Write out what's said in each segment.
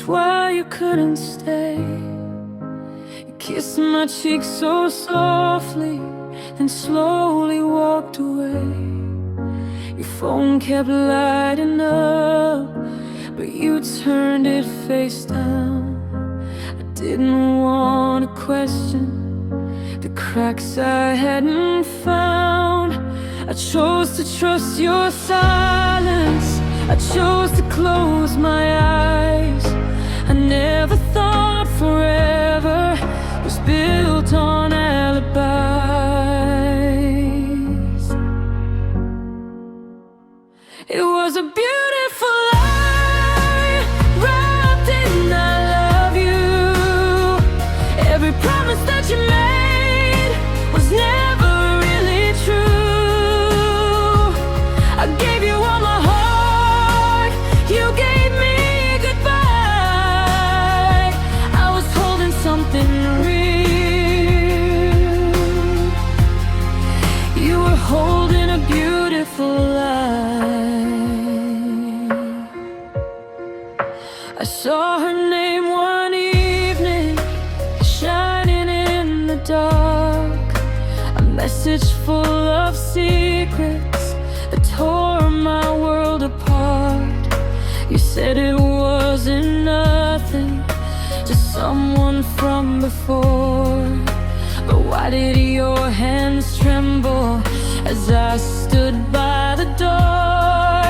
why you couldn't stay. You kissed my cheek so softly, then slowly walked away. Your phone kept lighting up, but you turned it face down. I didn't want to question the cracks I hadn't found. I chose to trust your silence, I chose to close my eyes. I never thought forever was built on alibis. It was a beautiful lie, wrapped in I love you. Every promise that you made was never really true. I gave you all my heart, you gave me goodbye. I was holding something real. You were holding a beautiful lie. I saw her name one evening, shining in the dark. A message full of secrets that tore my world apart. You said it wasn't nothing, just someone from before. But why did your hands tremble as I stood by the door?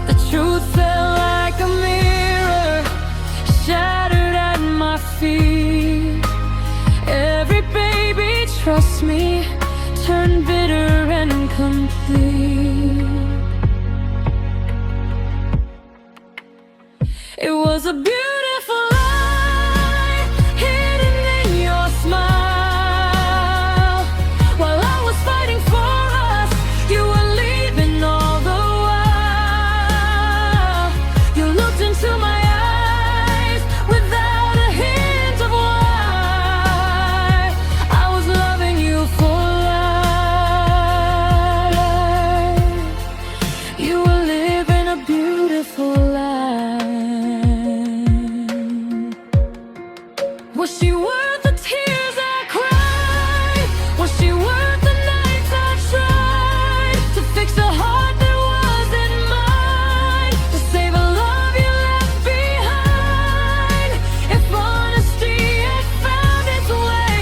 The truth felt like a mirror, shattered at my feet. Every baby, trust me, turned bitter and complete. It was a beautiful lie, hidden in your smile. While I was fighting for us, you were leaving all the while. You looked into my eyes without a hint of why. I was loving you for life. You were living a beautiful life. Was she worth the tears I cried? Was she worth the nights I tried to fix a heart that wasn't mine, to save a love you left behind? If honesty had found its way,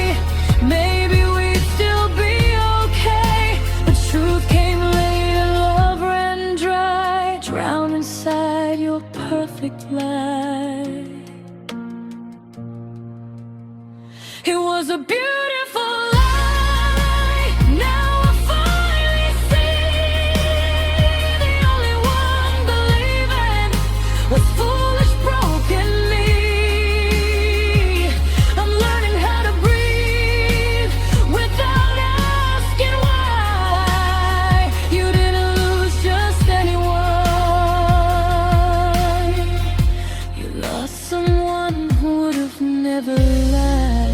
maybe we'd still be okay. The truth came later, love ran dry, drowned inside your perfect lie. It was a beautiful lie. Now I finally see the only one believing was foolish, broken me. I'm learning how to breathe without asking why. You didn't lose just anyone. You lost someone who would have never lied.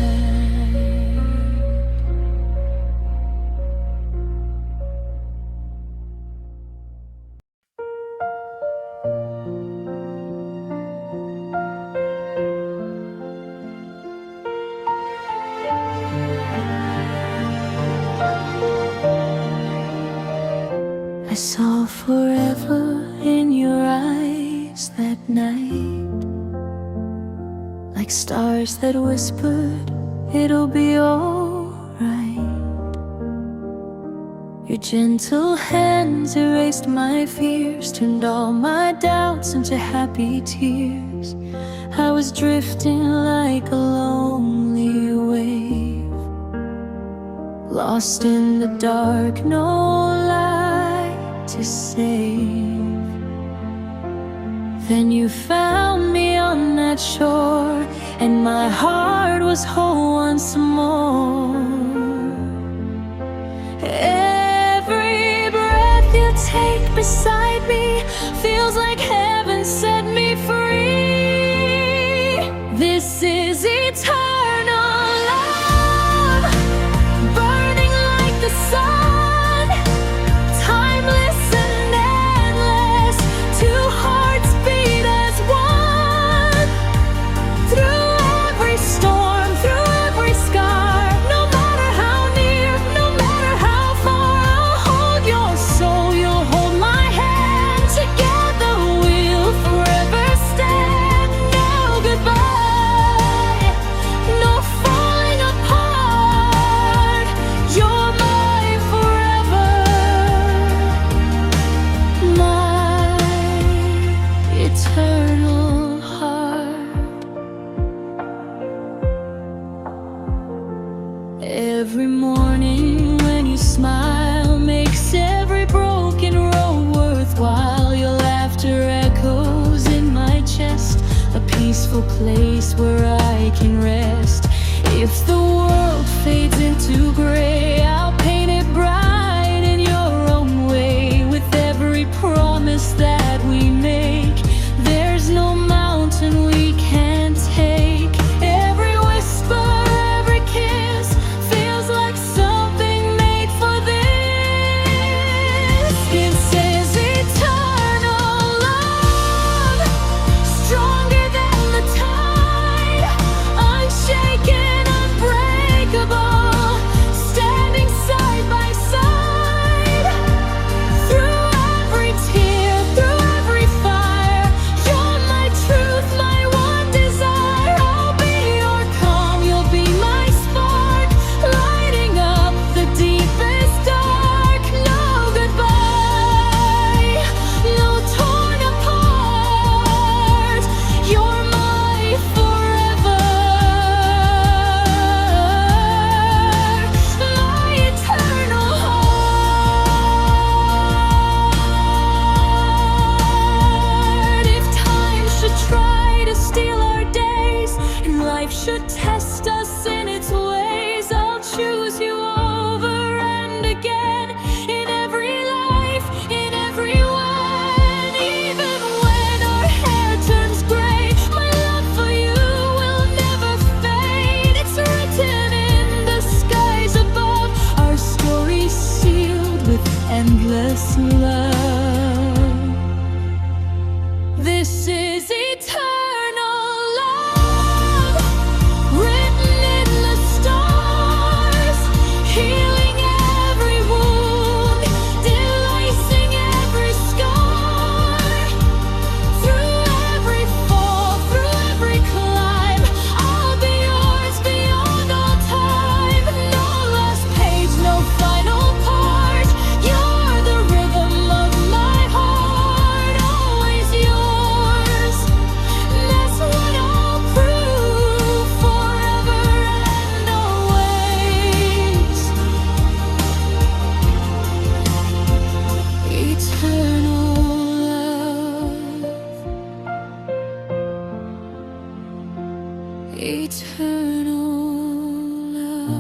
I saw forever in your eyes that night, like stars that whispered, it'll be alright. Your gentle hands erased my fears, turned all my doubts into happy tears. I was drifting like a lonely wave, lost in the dark, no light to save. Then you found me on that shore, and my heart was whole once more. Every breath you take beside me feels like heaven set me free. This is eternal love, burning like the sun, timeless and endless, two hearts beat as one. peaceful place where I can rest. If the world fades into gray, I'll paint it bright in your own way. With every promise that we make, there's no mountain we can't take. Every whisper, every kiss feels like something made for this. It says eternal love, stronger than the tide, unshaken, unbreakable, standing side by side. Through every tear, through every fire, you're my truth, my one desire. I'll be your calm, you'll be my spark, lighting up the deepest dark. No goodbye, no torn apart, you're my forever, my eternal heart. If time should try to steal our days, and life should test us in its ways, I'll choose you over and again, in every life, in every one. Even when our hair turns gray, my love for you will never fade. It's written in the skies above, our story sealed with endless love. This is eternal love, written in the stars, healing every wound, delicing every scar. Through every fall, through every climb, I'll be yours beyond all time. No last page, no final part, you're the rhythm of my heart, always yours. That's what I'll prove forever and always. Eternal love, eternal love.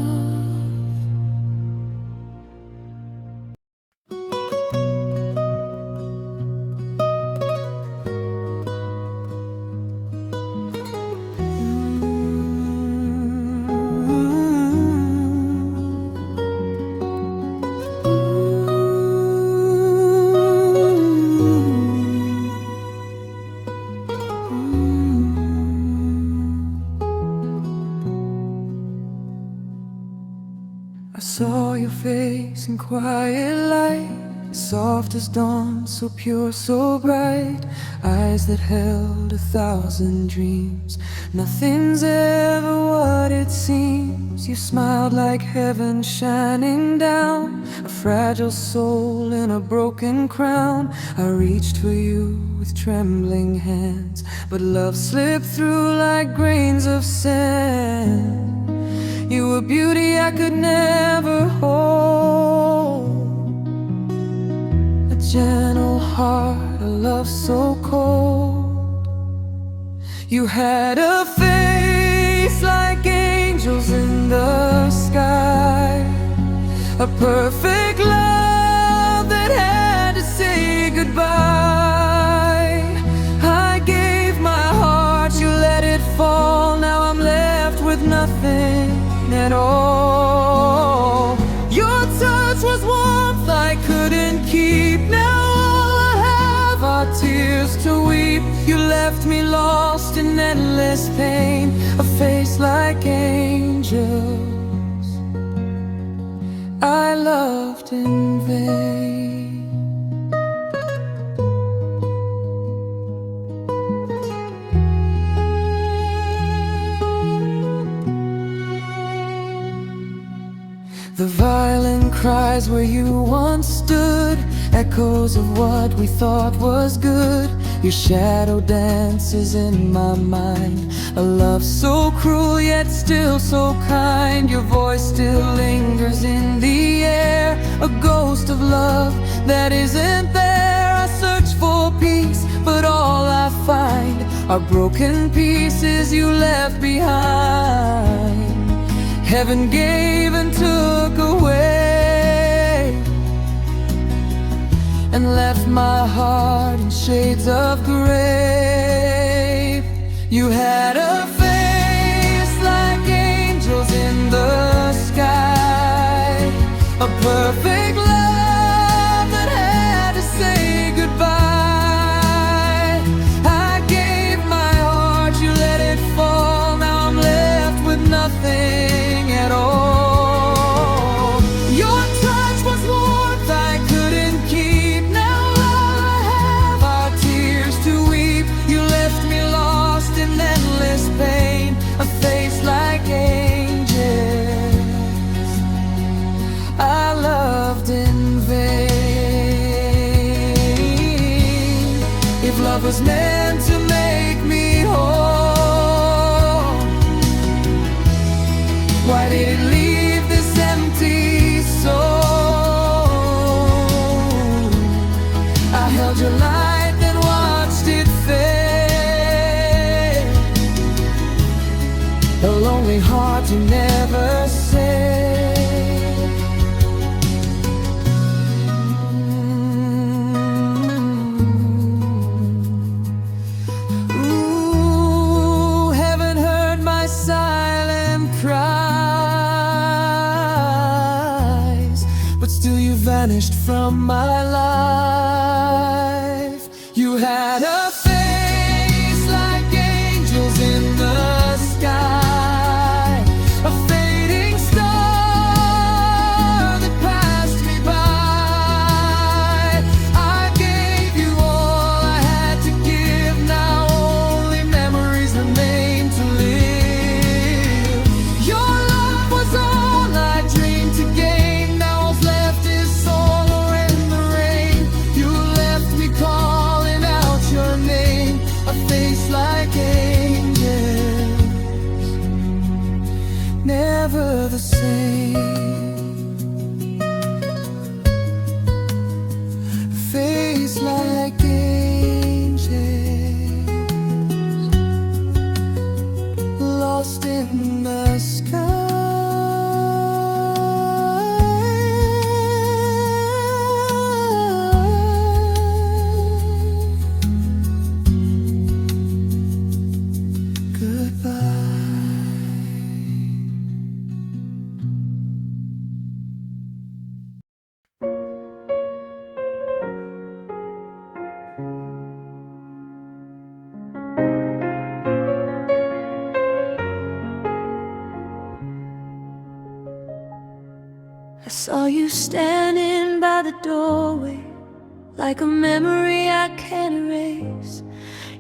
I saw your face in quiet light, soft as dawn, so pure, so bright. Eyes that held 1,000 dreams. Nothing's ever what it seems. You smiled like heaven shining down, a fragile soul in a broken crown. I reached for you with trembling hands, but love slipped through like grains of sand. You were beauty I could never hold, a gentle heart, a love so cold. You had a face like angels in the sky, a perfect love that had to say goodbye. I gave my heart, you let it fall. Now I'm left with nothing at all. Your touch was warmth I couldn't keep. Now all I have are tears to weep. You left me lost in endless pain, a face like angels I loved in vain. The violent cries where you once stood, echoes of what we thought was good. Your shadow dances in my mind, a love so cruel yet still so kind. Your voice still lingers in the air, a ghost of love that isn't there. I search for peace, but all I find are broken pieces you left behind. Heaven gave and took away, and left my heart in shades of gray. You had a face like angels in the sky, a perfect love that had to say goodbye. I gave my heart, you let it fall. Now I'm left with nothing at all. Your touch was warmth I couldn't keep. Now all I have are tears to weep. You left me lost in endless pain, a face like angels I loved in vain. If love was meant to make me whole, why did it leave this empty soul? I held your light, then watched it fade. A lonely heart you never say. Ooh, heaven heard my silent cries, but still you vanished from my life. You had a face like angels in the sky, a fading star that passed me by. I gave you all I had to give. Now only memories remain to live. Your love was all I dreamed to gain. Now all's left is sorrow and the rain. You left me calling out your name, a face like angels, never the same. A face like angels, lost in the sky. I saw you standing by the doorway, like a memory I can't erase.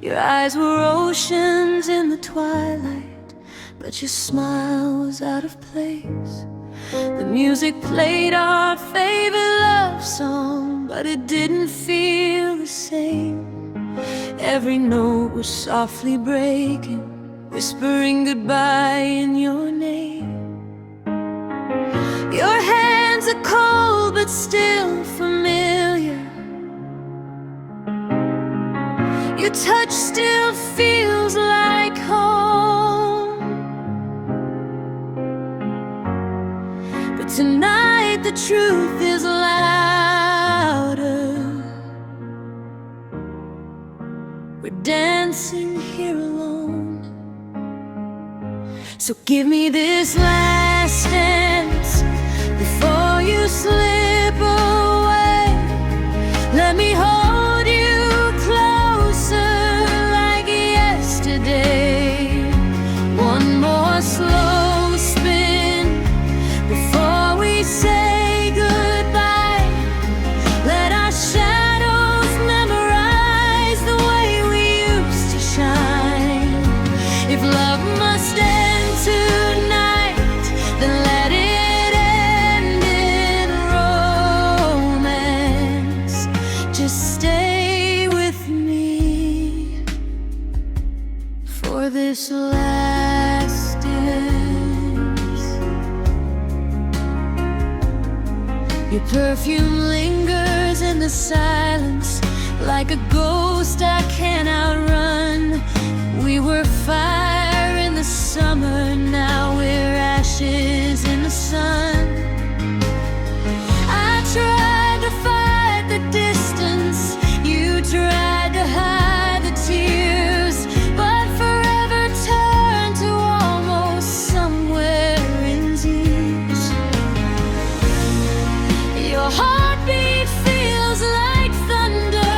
Your eyes were oceans in the twilight, but your smile was out of place. The music played our favorite love song, but it didn't feel the same. Every note was softly breaking, whispering goodbye in your name. Your hands are cold but still familiar. Your touch still feels like home. But tonight the truth is louder. We're dancing here alone. So give me this last dance before you slip away. Let me hold you closer like yesterday. One more slow spin before we say goodbye. Let our shadows memorize the way we used to shine. If love must end tonight, then let it this last dance. Your perfume lingers in the silence, like a ghost I can't outrun. We were fire in the summer, now we're ashes in the sun. I tried to fight the distance, you tried to hide the tears, but forever turned to almost somewhere in tears. Your heartbeat feels like thunder,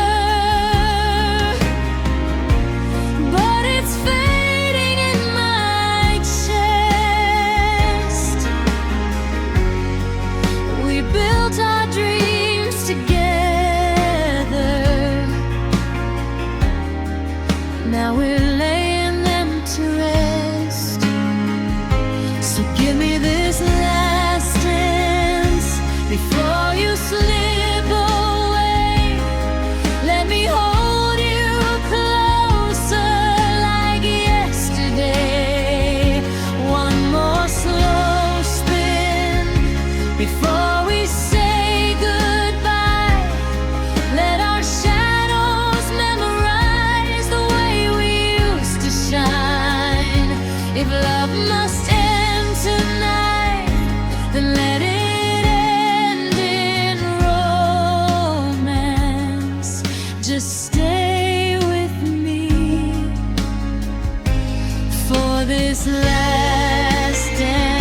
but it's fading in my chest. We built our dreams together, now we're laying them to rest. So give me this last dance before you slip away. Let me hold you closer like yesterday. One more slow spin before we say goodbye. Let our shadows memorize the way we used to shine. If love must end tonight, then let it end in romance. Just stay with me for this last dance.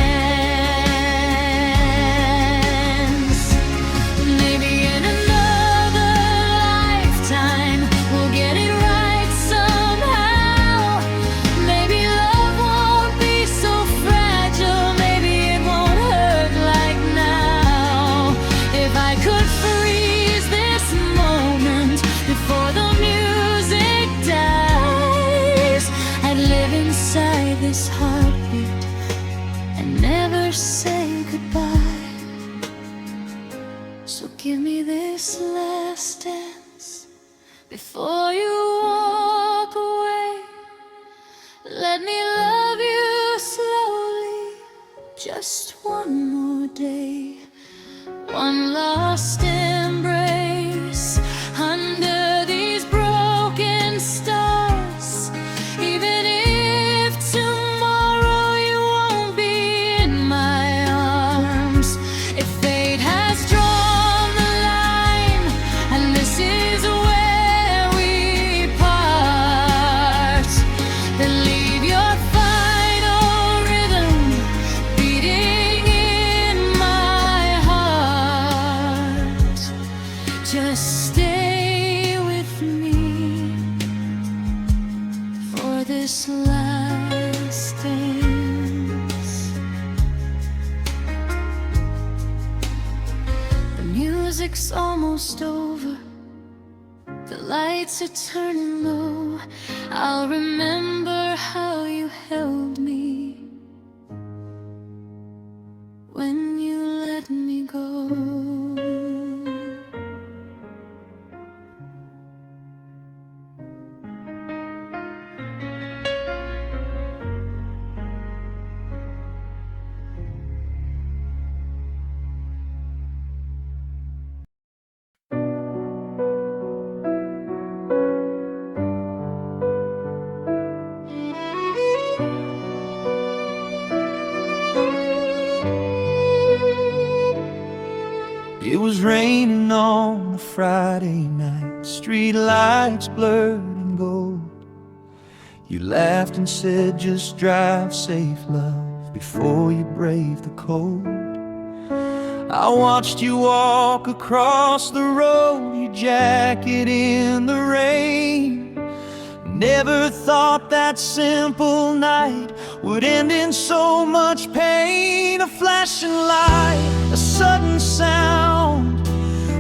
Maybe in another lifetime we'll get it right somehow. Maybe love won't be so fragile, maybe it won't hurt like now. If I could freeze this moment before the music dies, I'd live inside this heartbeat and never say goodbye. So give me this last dance before you walk away. Let me love you slowly, just one more day. One last embrace under these broken stars. Even if tomorrow you won't be in my arms, if fate has drawn the line and this is where we part, then leave your final rhythm beating in my heart. Just stay with me for this last dance. The music's almost over, the lights are turning low. I'll remember how you held me when you let me go. It was raining on a Friday night, street lights blurred and gold. You laughed and said, just drive safe, love, before you brave the cold. I watched you walk across the road, your jacket in the rain. Never thought that simple night would end in so much pain. A flashing light, a sudden sound,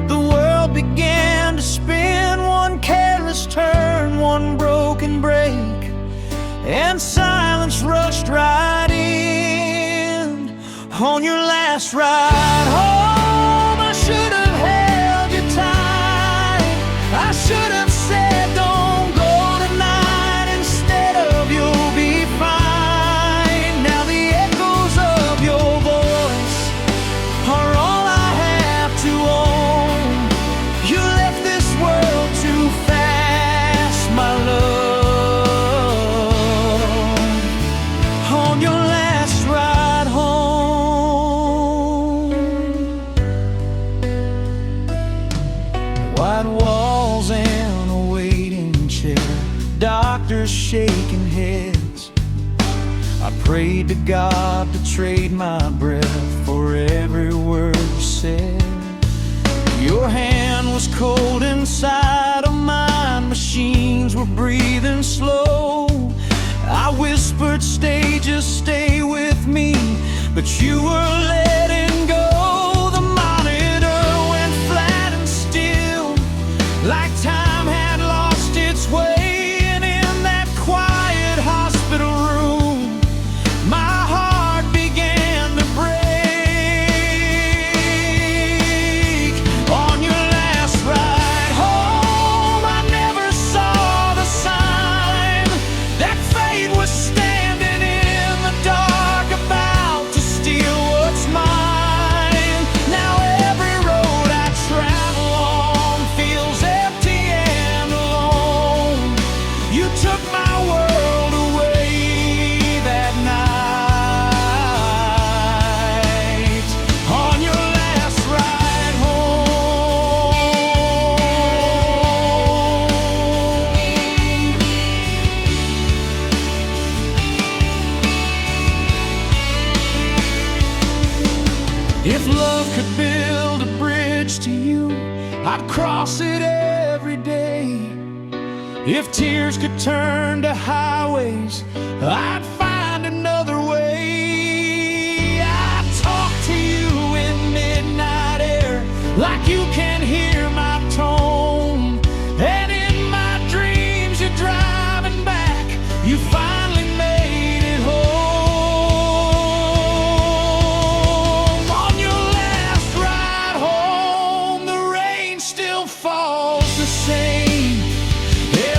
the world began to spin. One careless turn, one broken break, and silence rushed right in. On your last ride home, I should have held you tight. I should have said, don't go tonight, instead of you'll be fine. Now the echoes of your voice are all I have to own. You left this world too fast, my love. prayed to God to trade my breath for every word you said. Your hand was cold inside of mine, machines were breathing slow. I whispered, stay, just stay with me, but you were letting go. The monitor went flat and still, like time had lost its way. And in that quiet hospital room, my heart began to break. On your last ride home, I never saw the sign that fate was standing in the dark, about to steal what's mine. Now every road I travel on feels empty and alone. You took my world away that night, on your last ride home. If love could build a bridge to you, I'd cross it every day. If tears could turn to highways, I'd find another way. I talk to you in midnight air, like you can hear my tone. And in my dreams you're driving back, you finally made it home. On your last ride home, the rain still falls the same.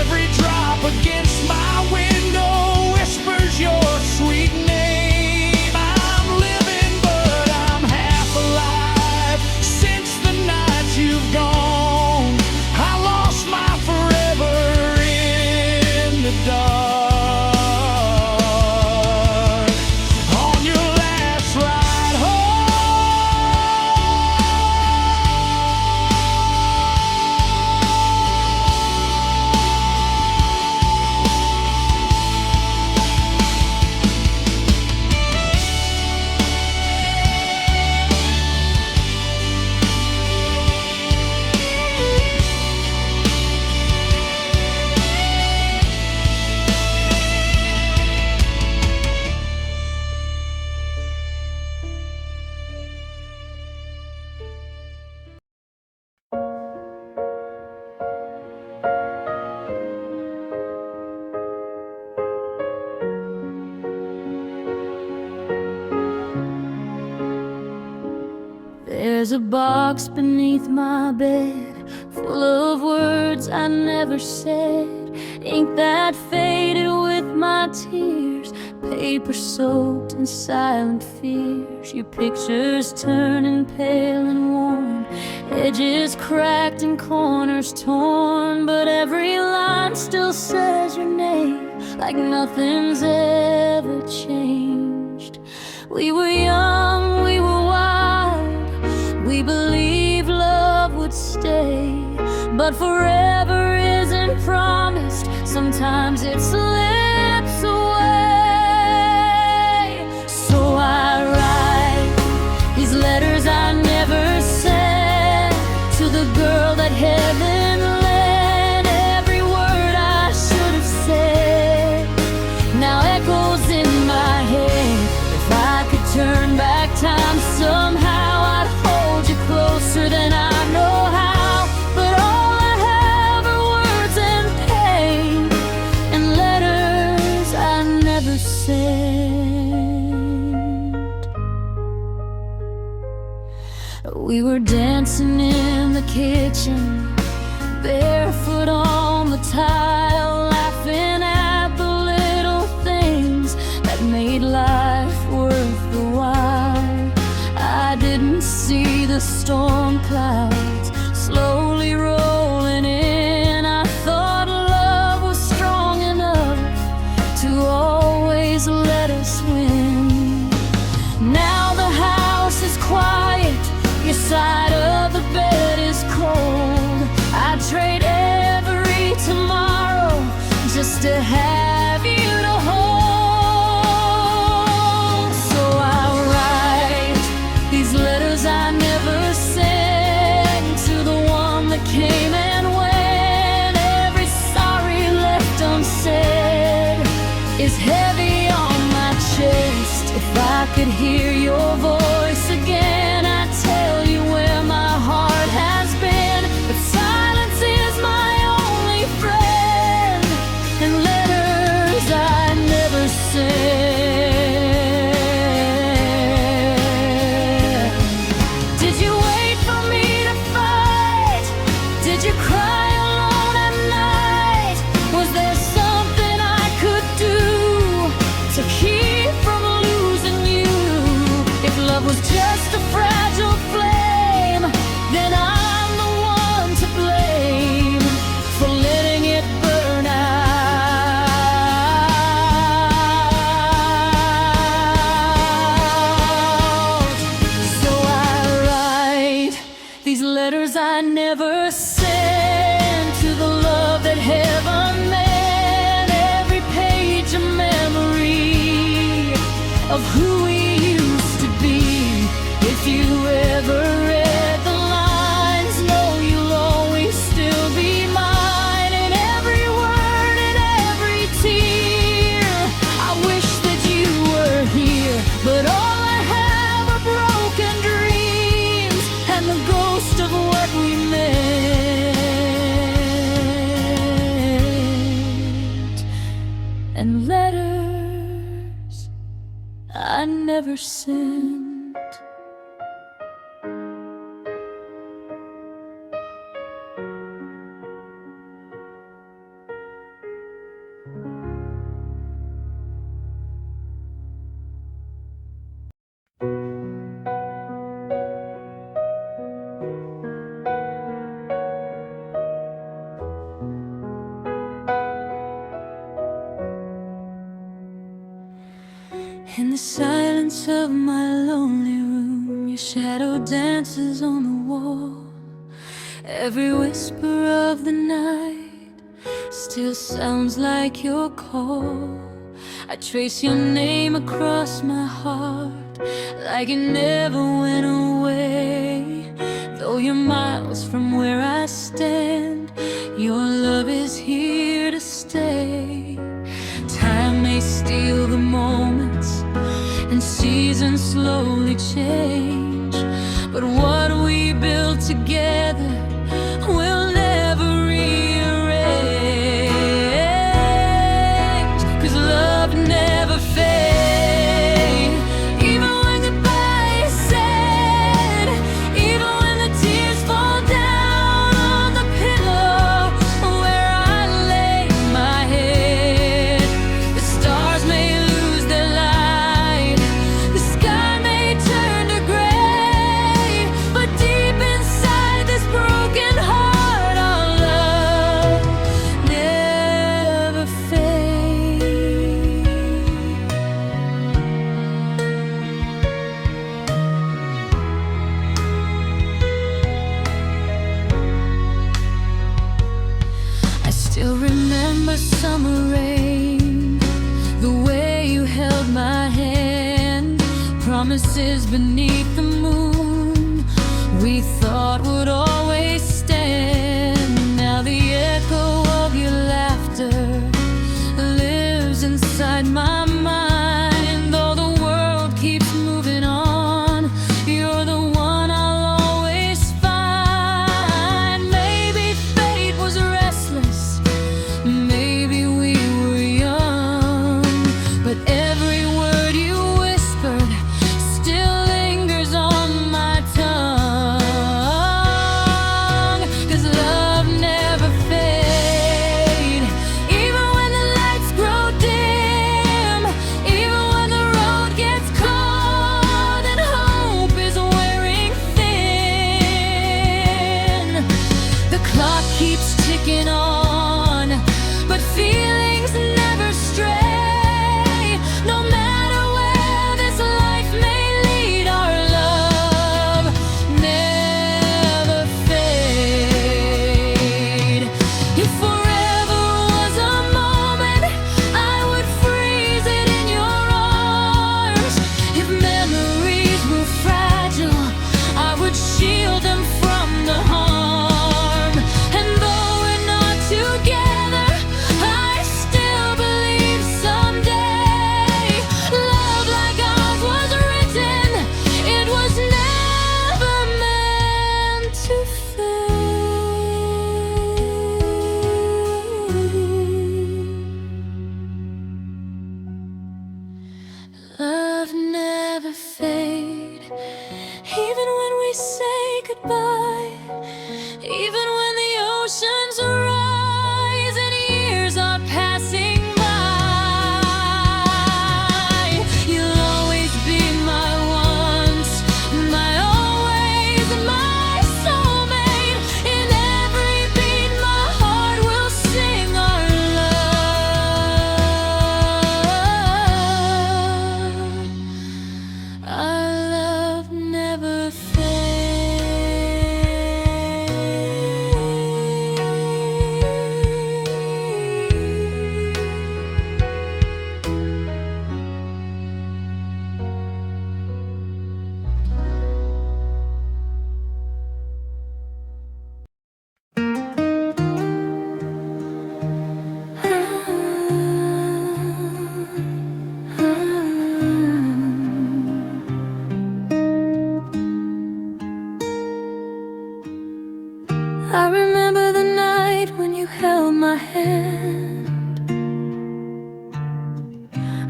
Every drop against my window whispers your sweet name. I'm living, but I'm half alive. Since the night you've gone, I lost my forever in the dark. On your last ride There's a box beneath my bed, full of words I never said, ink that faded with my tears, paper soaked in silent fears. Your pictures turning pale and worn, edges cracked and corners torn, but every line still says your name, like nothing's ever changed. We were young, we were wild, we believed love would stay, but forever isn't promised. Sometimes it slips away. So I write these letters I never sent to the girl that heaven lent. Every word I should have said now echoes in my head. If I could turn back time somehow, I'd hold you closer than I know how. But all I have are words and pain, and letters I never sent. We were dancing in the kitchen, barefoot on the tile, laughing at the little things that made life worth the while. I didn't see the storm clouds slowly rolling in. I thought love was strong enough to always let us win. Now the house is quiet, your side of the bed is cold. I'd trade every tomorrow just to have you to hold. I could hear your voice again, I'd tell you where my heart has been. But silence is my only friend, and letters I never send. Did you wait for me to fight? Did you cry alone at night? Was there something I could do to keep from losing you? If love was just a fragile flame, then I'm the one to blame for letting it burn out. So I write these letters I never sent to the love that heaven meant. Every page a memory of who we used to be. If you ever read the lines, know you'll always still be mine. In every word, in every tear, I wish that you were here. But all I have are broken dreams and the ghost of what we meant, and letters I never sent. In the silence of my lonely room, your shadow dances on the wall. Every whisper of the night still sounds like your call. I trace your name across my heart like it never went away. Though you're miles from where I stand, your love is here to stay. Time may steal the moments and seasons slowly change, but what we built together will never rearrange. 'Cause love never fades. Even when goodbye is said, even when the tears fall down on the pillow where I lay my head, the stars may lose their light, the sky may turn to gray, but deep inside this broken heart, our love never fades. I still remember summer rain, the way you held my hand, promises beneath the moon we thought would always stand. Now the echo of your laughter lives inside my mind. Though the world keeps moving on, you're the one I'll always find. Maybe fate was restless, maybe we were young, but every word you whispered still lingers on my tongue.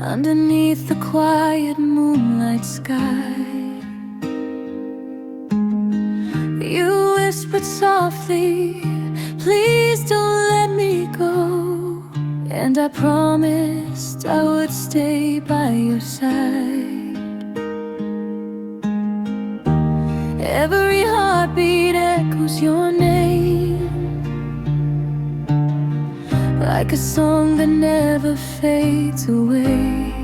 underneath the quiet moonlight sky. You whispered softly, please don't let me go. And I promised I would stay by your side. Every heartbeat echoes your name, like a song that never fades away.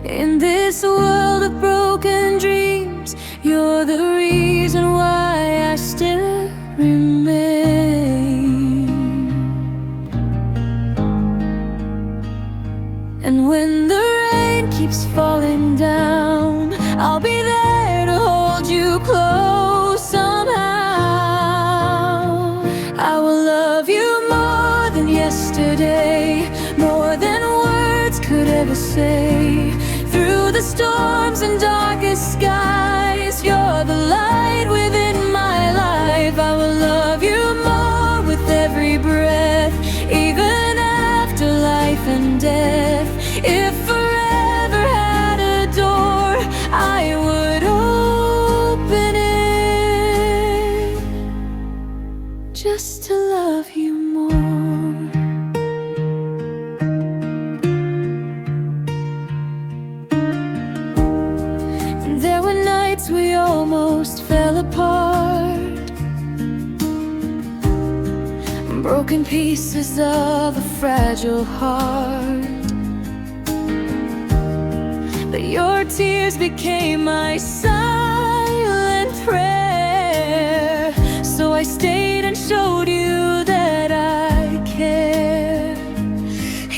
In this world of broken dreams, you're the reason why I still remain. And when the rain keeps falling down, I'll be there to hold you close somehow. I will love you more than yesterday, more than words could ever say. Through the storms and darkest skies, you're the light within my life. I will love you more with every breath, even after life and death. If forever had a door, I would open it, just to love you more. There were nights we almost fell apart, broken pieces of a fragile heart. But your tears became my silent prayer, so I stayed and showed you that I care.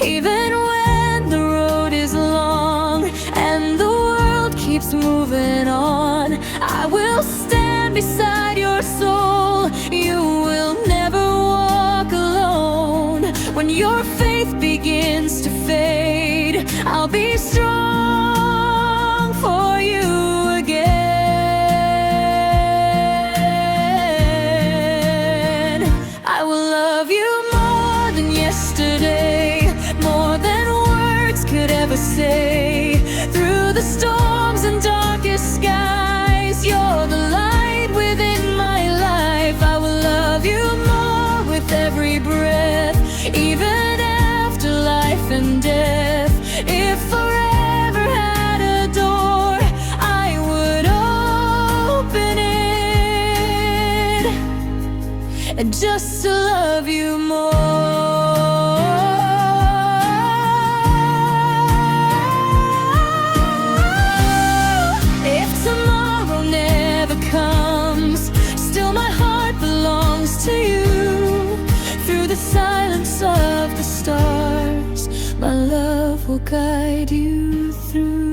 Even when the road is long and the world keeps moving on, I will stand beside your soul. You will never walk alone. When your faith begins to fade, I'll be strong for you again. I will love you more than yesterday, more than words could ever say. Through the storms and darkest skies, you're the light within my life. I will love you more with every breath, even after life and death. If forever had a door, I would open it, just to love you more. If tomorrow never comes, still my heart belongs to you. Through the silence of the stars, my love will guide you through.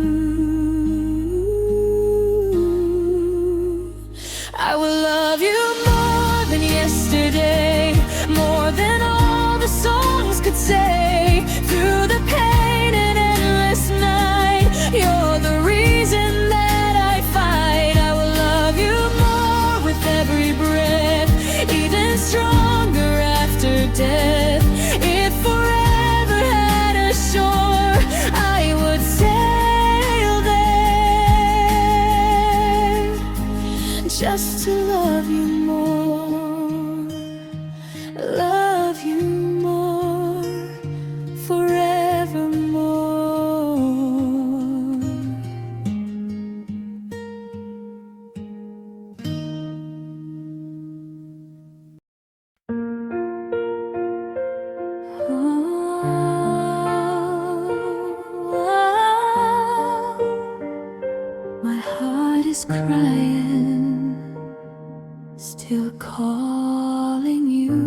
I will love you more than yesterday, more than all the songs could say. Through the pain and endless night, you're the reason that I fight. I will love you more with every breath, even stronger after death. If forever had a shore, I would sail there, just to love you more, love you more, forevermore. My heart is crying, still calling you.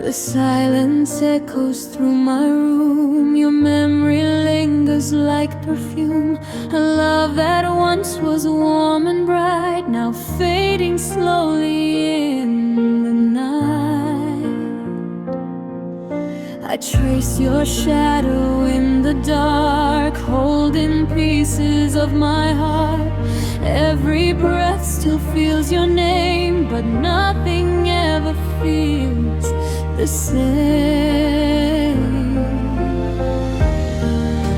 The silence echoes through my room. Your memory lingers like perfume. A love that once was warm and bright, now fading slowly in the night. I trace your shadow in the dark, holding pieces of my heart. Every breath still feels your name, but nothing ever feels feels the same.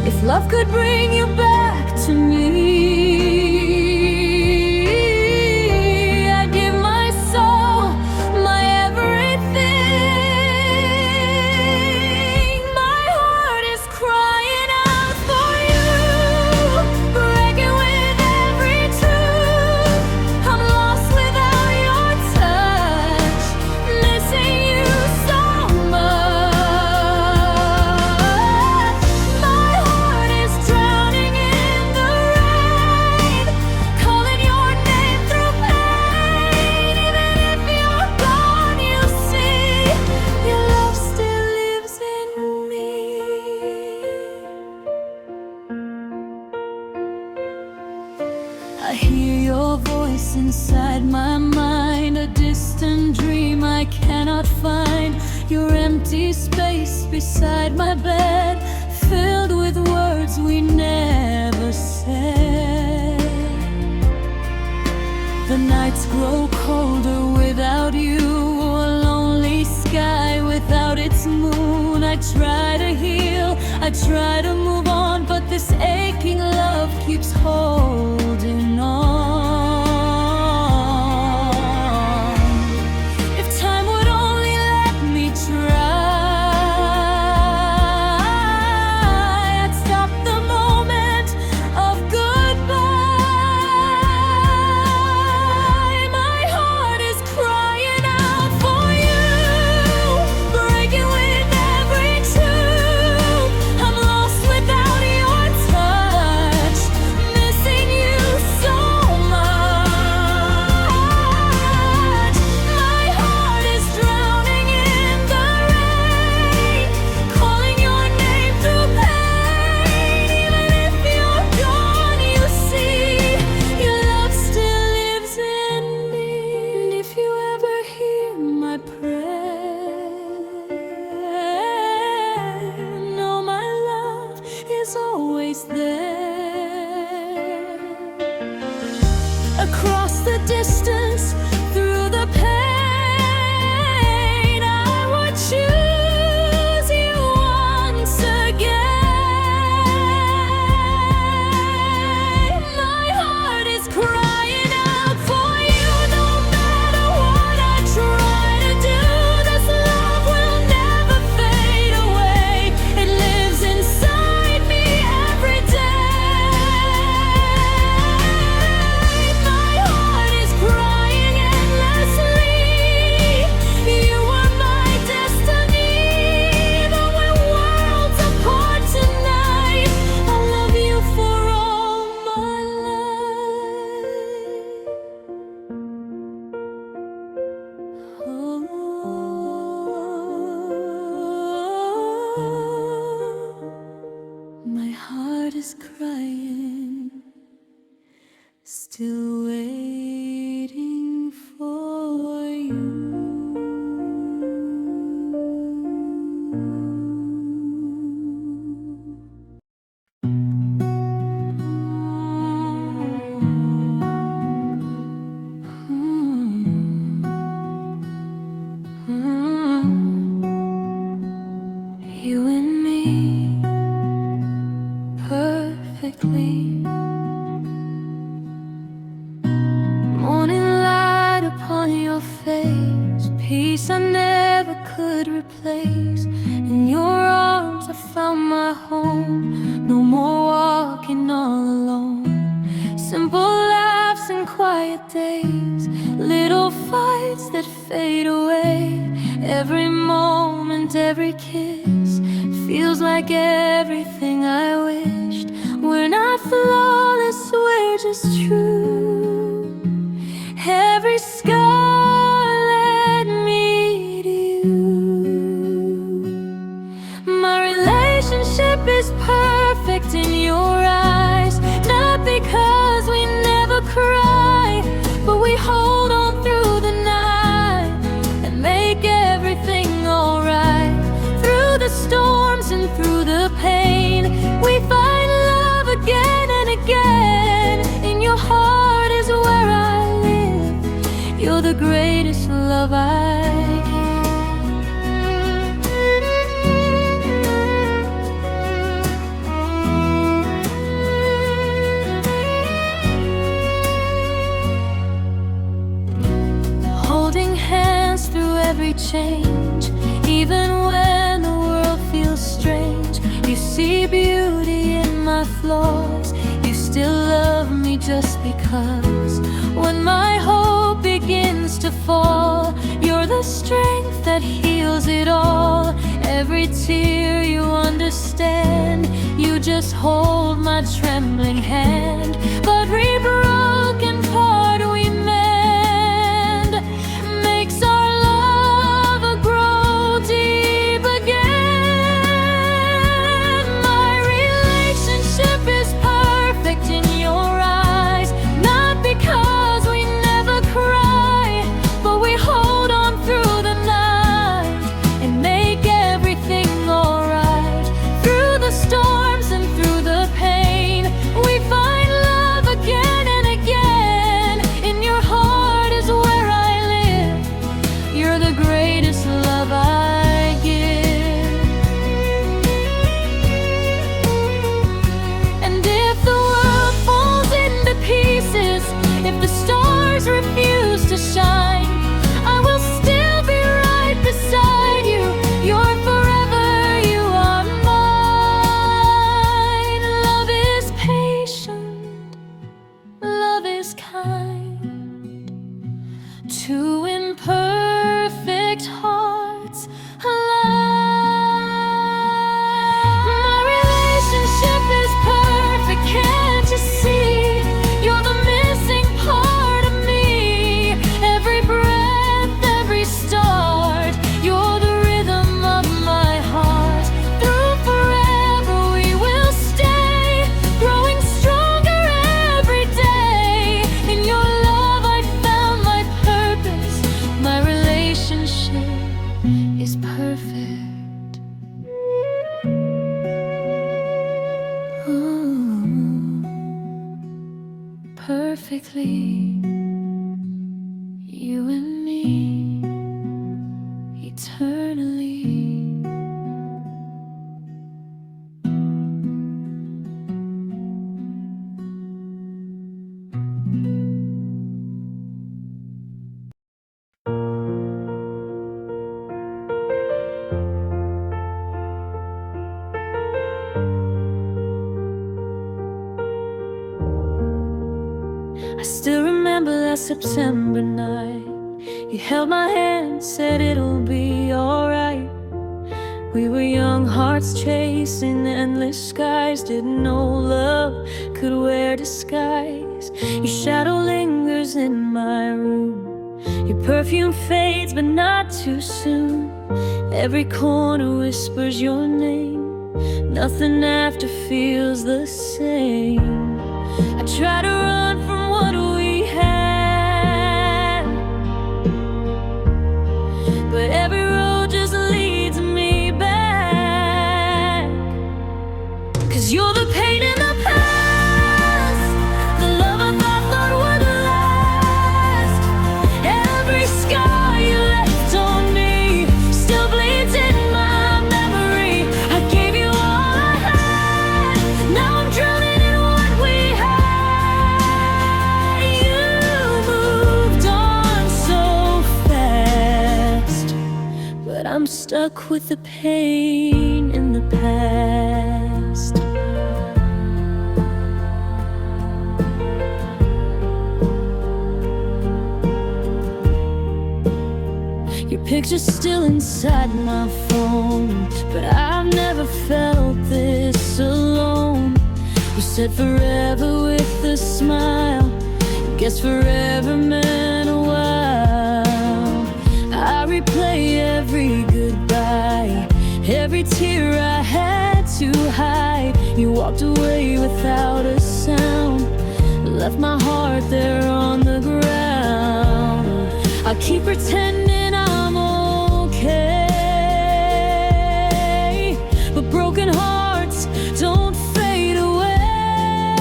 If love could bring you back to me, I'd give my soul, my everything. My heart is crying out for you, breaking with every tune. I'm lost without your touch, missing you so much. My heart is drowning in the rain, calling your name through pain. Even if you're gone, you see, your love still lives in me. I hear your voice inside my mind, a distant dream I cannot find. Your empty space beside my bed, filled with words we never said. The nights grow colder without you, a lonely sky without its moon. I try to heal, I try to move on, but this aching love keeps holding on. If time would only let me try, I'd stop the moment of goodbye. My heart is crying out for you, breaking with every tune. I'm lost without your touch, missing you so much. My heart is drowning in the rain, calling your name through pain. Even if you're gone, you see, your love still lives in me. And if you ever hear my prayer, know my love is always there. Across the distance, through the pain, I would choose you once again. My heart is crying out for you, no matter what I try to do. This love will never fade away. It lives inside me every day. My heart is crying endlessly. You were my destiny. Though we're worlds apart tonight, I'll love you for all my life. My heart is crying, still waiting for you. You and me, perfectly. Morning light upon your face, peace I never could replace. In your arms I found my home, no more walking all alone. Simple laughs and quiet days, little fights that fade away. Every moment, every kiss feels like everything I wished. We're not flawless, we're just true. Every scar led me to you. My relationship is perfect in your eyes, not because we never cry, but we hold on through the night and make everything alright. Through the storms and through the pain, we find love again and again. In your heart is where I live, you're the greatest love I can. change. Even when the world feels strange, you see beauty in my flaws. You still love me just because. When my hope begins to fall, you're the strength that heals it all. Every tear you understand, you just hold my trembling hand. But every broken part we mend makes our love grow deep again. My relationship is perfect in your eyes, not because we never cry, but we hold on through the night and make everything alright. Through the storms and through the pain, we find love again and again. In your heart is where I live. You're the greatest love I give. And if the world falls into pieces, if the stars refuse to shine, I will still be right beside you. You're forever, you are mine. Love is patient, love is kind. Two imperfect hearts align. My relationship is perfect, can't you see? You're the missing part of me. Every breath, every start, you're the rhythm of my heart. Through forever we will stay, growing stronger every day. In your love I found my purpose. My relationship is perfect. Ooh, perfectly, you and me, eternally. I still remember last September night. You held my hand, said it'll be alright. We were young hearts chasing endless skies. Didn't know love could wear disguise. Your shadow lingers in my room. Your perfume fades, but not too soon. Every corner whispers your name. Nothing after feels the same. I try to run from what we had, but every road just leads me back. 'Cause you're the pain in the past, the love I thought would last. Every scar you left on me still bleeds in my memory. I gave you all I had, now I'm drowning in what we had. You moved on so fast, but I'm stuck with the pain in the past. Your picture's still inside my phone, but I've never felt this alone. You said forever with a smile, guess forever meant a while. I replay every goodbye, every tear I had to hide. You walked away without a sound, left my heart there on the ground. I keep pretending I'm okay, but broken hearts don't fade away.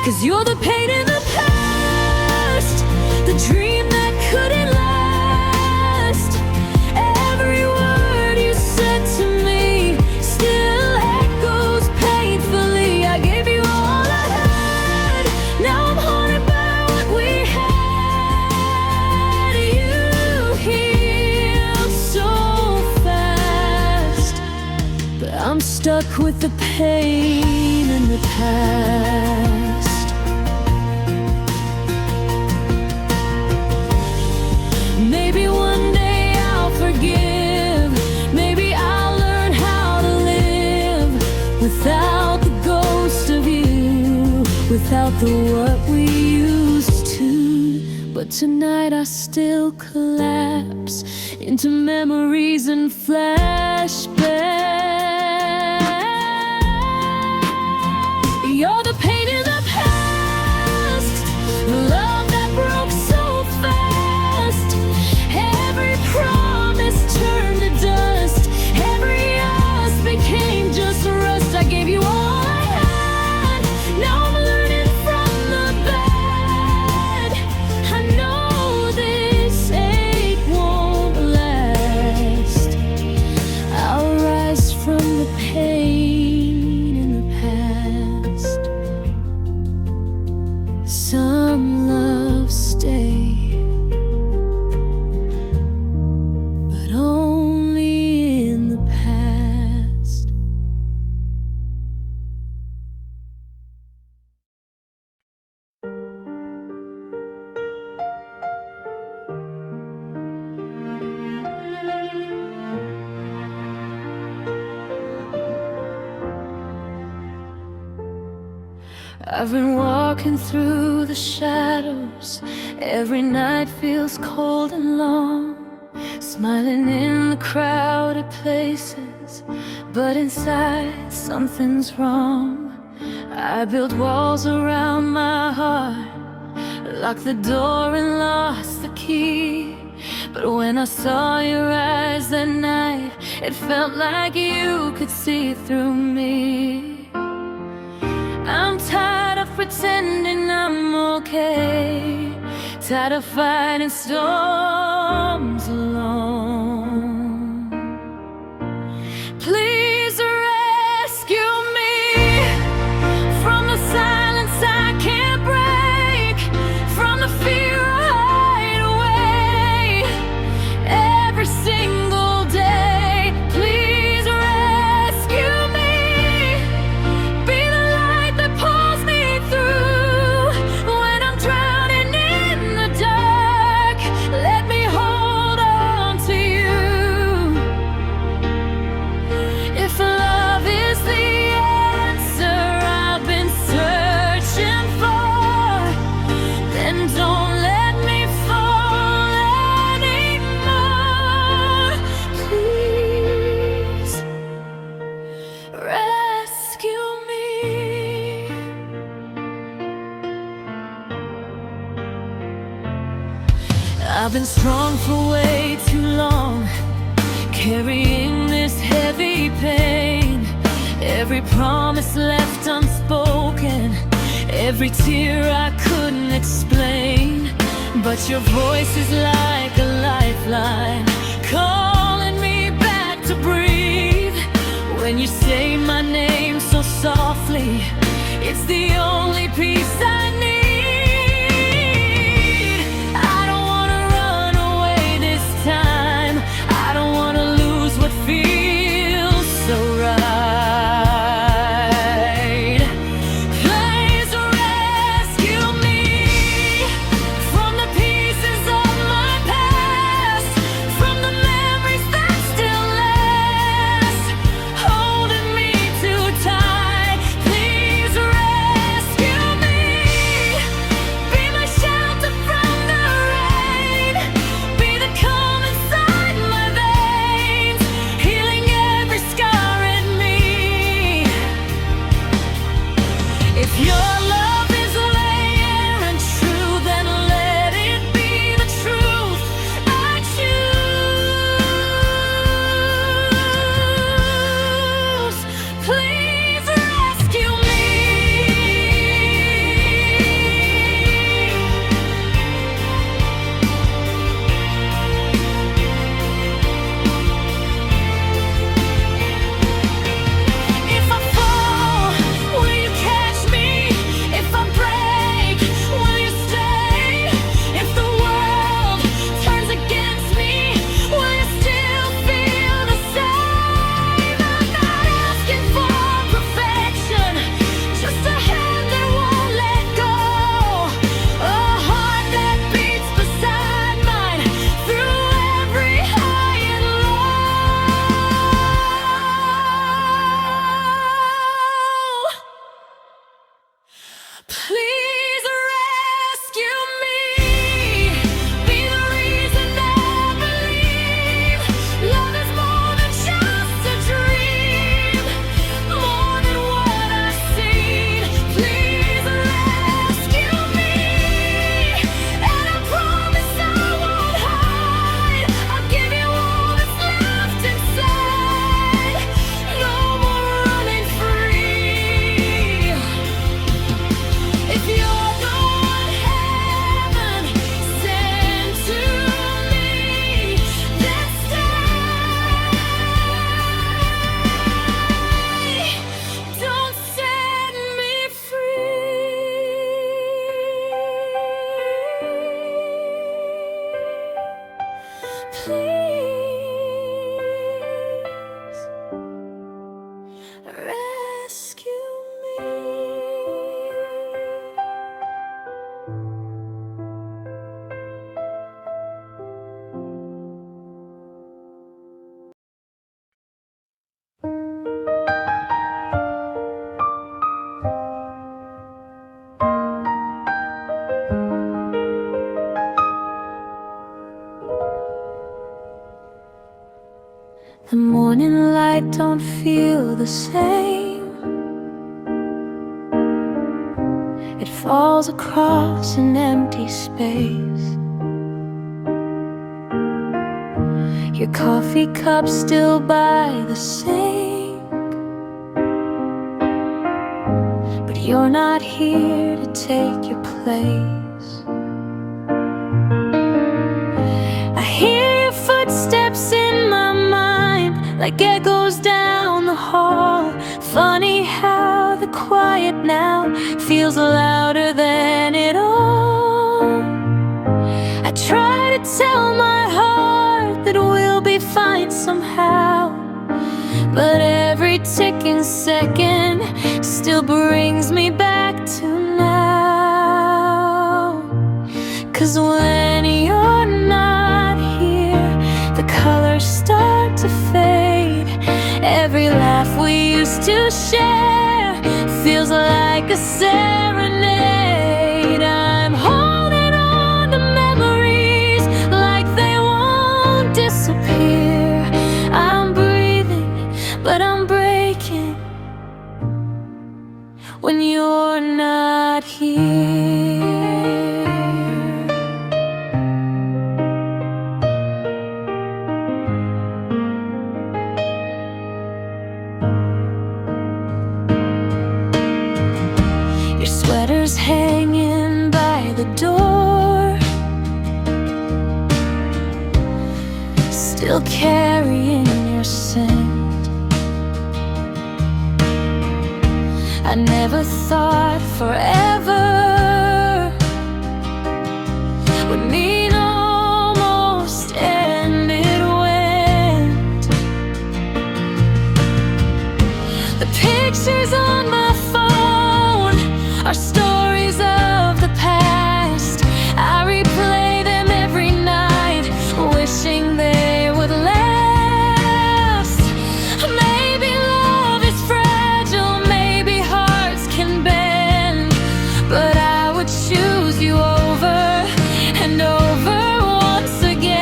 'Cause you're the pain in the past, the dream that couldn't last. Every word you said to me still echoes painfully. I gave you all I had, now I'm haunted by what we had. You stuck with the pain in the past. Maybe one day I'll forgive. Maybe I'll learn how to live without the ghost of you, without the what we used to. But tonight I still collapse into memories and flashbacks. You're the pain in the past, the love that broke so fast. Every promise turned to dust, every us became just rust. I gave you all I had, now I'm learning from the bad. I know this ache won't last. I'll rise from the pain in the past. Some love stay, but only in the past. I've been walking through the shadows. Every night feels cold and long, smiling in the crowded places, but inside something's wrong. I built walls around my heart, locked the door and lost the key. But when I saw your eyes that night, it felt like you could see through me. I'm tired of pretending I'm okay, tired of fighting storms alone. Please rescue me from the silence I can't break, from the fear I hide away every single day. Please rescue me, be the light that pulls me through when I'm drowning in the dark. Let me hold on to you. If love is the answer I've been searching for, then don't let me fall anymore. Please rescue me. I've been strong for way too long, carrying this heavy pain. Every promise left unspoken, every tear I couldn't explain. But your voice is like a lifeline, calling me back to breathe. When you say my name so softly, it's the only peace I need. I don't wanna run away this time, I don't wanna lose what feels so right. Please rescue me from the pieces of my past, from the memories that still last, holding me too tight. Please rescue me. The morning light don't feel the same. It falls across an empty space. Your coffee cup still by the sink, but you're not here to take your place. I hear your footsteps in my mind, like echoes down the hall. Funny how the quiet now feels louder than it all. I try to tell my heart that we'll be fine somehow, but every ticking second still brings me back to now. 'Cause when you're not here, the colors start to fade. Every laugh we used to share feels like a serenade. I'm holding on to memories like they won't disappear. I'm breathing, but I'm breaking when you're not here. Your sweater's hanging by the door, still carrying your scent. I never thought forever would mean almost, and it went. The pictures on my phone are stories of the past. I replay them every night, wishing they would last. Maybe love is fragile, maybe hearts can bend, but I would choose you over and over once again.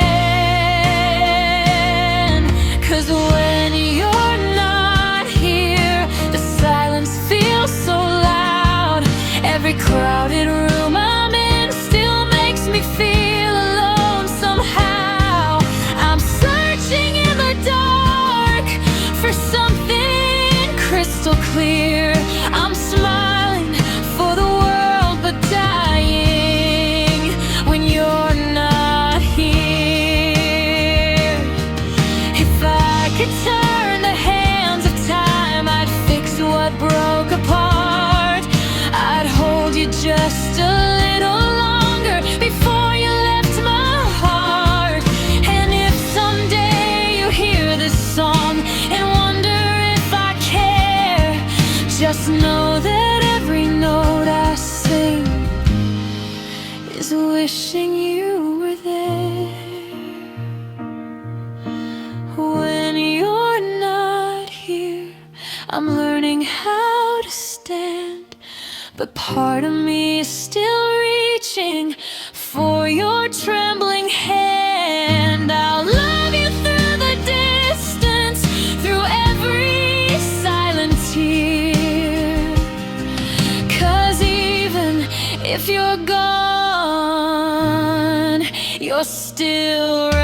'Cause when you're not here, the silence feels so loud. Every crowded room I'm in still makes me feel alone somehow. I'm searching in the dark for something crystal clear. I'm smiling for the world but dying when you're not here. If I could turn the hands of time, I'd fix what broke apart. I'd hold you just a little longer before you left my heart. And if someday you hear this song and wonder if I care, just know that every note I sing is wishing you were there. When you're not here, I'm learning how to stand, but part of me is still reaching for your trembling hand. I'll love you through the distance, through every silent tear. 'Cause even if you're gone, you're still right